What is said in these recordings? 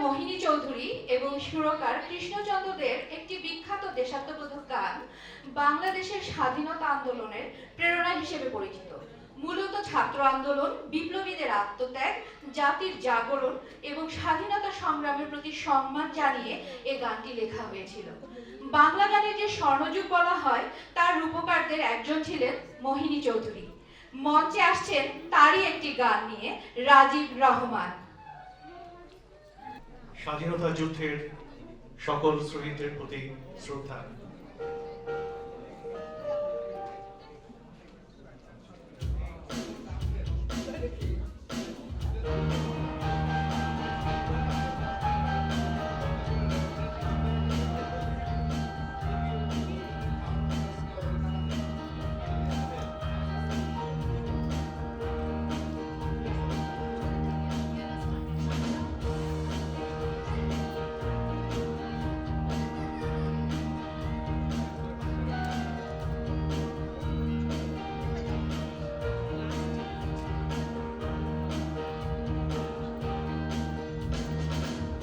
মোহিনী চৌধুরী এবং সুরকার কৃষ্ণচন্দ্র দের একটি বিখ্যাত দেশাত্মবোধক গান বাংলাদেশের স্বাধীনতা আন্দোলনের প্রেরণা হিসেবে পরিচিত। মূলত ছাত্র আন্দোলন, বিপ্লবীদের আত্মত্যাগ, জাতির জাগরণ এবং স্বাধীনতা সংগ্রামের প্রতি সম্মান জানিয়ে এই গানটি লেখা হয়েছিল। বাংলা গানের যে স্বর্ণযুগ বলা হয় তার রূপকারদের একজন ছিলেন মোহিনী চৌধুরী। মঞ্চে আসছেন তারই একটি গান নিয়ে রাজীব রহমান। স্বাধীনতা যুদ্ধের সকল শহীদদের প্রতি শ্রদ্ধা।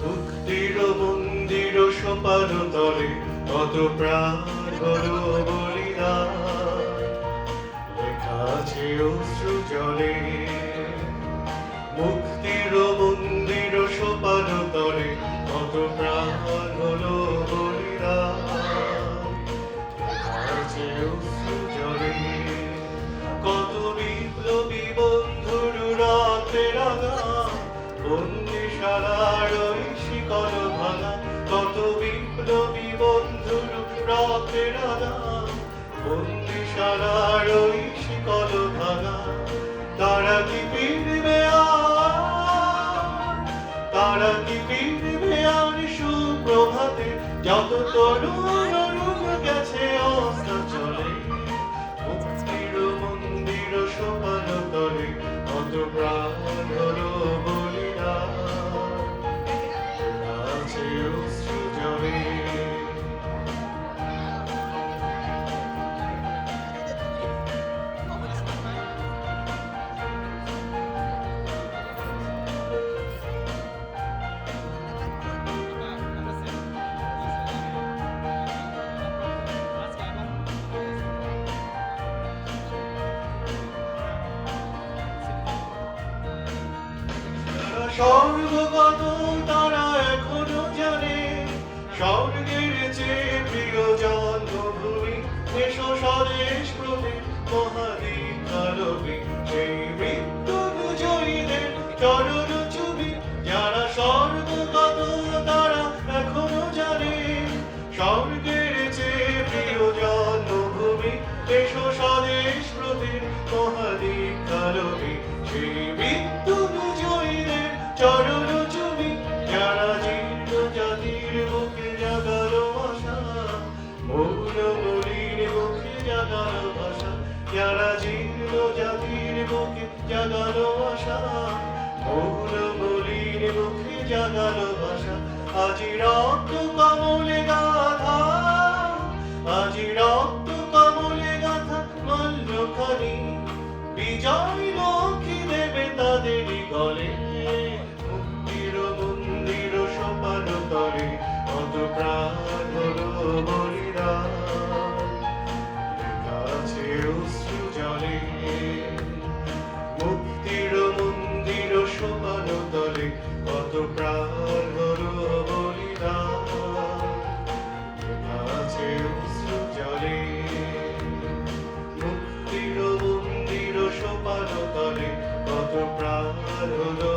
মুক্তির মন্দির সোপান তলে কত প্রাণ হলো বলিদান, লেখা আছে অশ্রু জলে। মুক্তির মন্দির সোপান তলে কত প্রাণ হলো বলিদান, লেখা আছে অশ্রু জলে। কত বিপ্লবী বন্ধুর রাতের আঘাত, বন্দিশালার ওই শিকল ভাঙা। কত বিপ্লবী বন্ধুর রাতের আঘাত, বন্দিশালার ওই শিকল ভাঙা। তারা কি ফিরবে আর, তারা কি ফিরবে আর সুপ্রভাতে, যত তরুণ অরুণ গেছে অস্ত্র চলে। মুক্তির মন্দির সোপান তলে কত প্রাণ হলো বলিদান, আছে অশ্রু জলে। স্বর্গগত তারা এখনো জানে, স্বর্গের চেয়ে প্রিয় জন্মভূমি। এসো স্বদেশ প্রতি মহাদীপ আলোকে, সেই মৃত্যু জয়ীদের চরণ ছবি। যারা স্বর্গগত তারা এখনো জানে, স্বর্গের চেয়ে প্রিয় জন্মভূমি। এসো স্বদেশ প্রতি মহাদীপ আলোকে, সেই মৃত্যু জয়ীদের চরণ ছবি। যারা জীর্ণ জাতির বুকে জাগালো আশা, মৌন মলির মুখে জাগালো ভাষা। যারা জীর্ণ জাতির বুকে জাগালো আশা, মৌন মলির মুখে জাগালো ভাষা। আজি রক্ত কমলে গাথা, আজি রক্ত কমলে গাথা মল্লখানি। বিজয় লক্ষ্মী দেবে তাদেরই গলে, মুক্তির মন্দির সোপান তলে কত প্রাণ হলো বলিদান, লেখা আছে অশ্রু জলে। মুক্তির মন্দির সোপান তলে কত প্রাণ হলো বলিদান, লেখা আছে অশ্রু জলে। মুক্তির মন্দির সোপান তলে কত প্রাণ হলো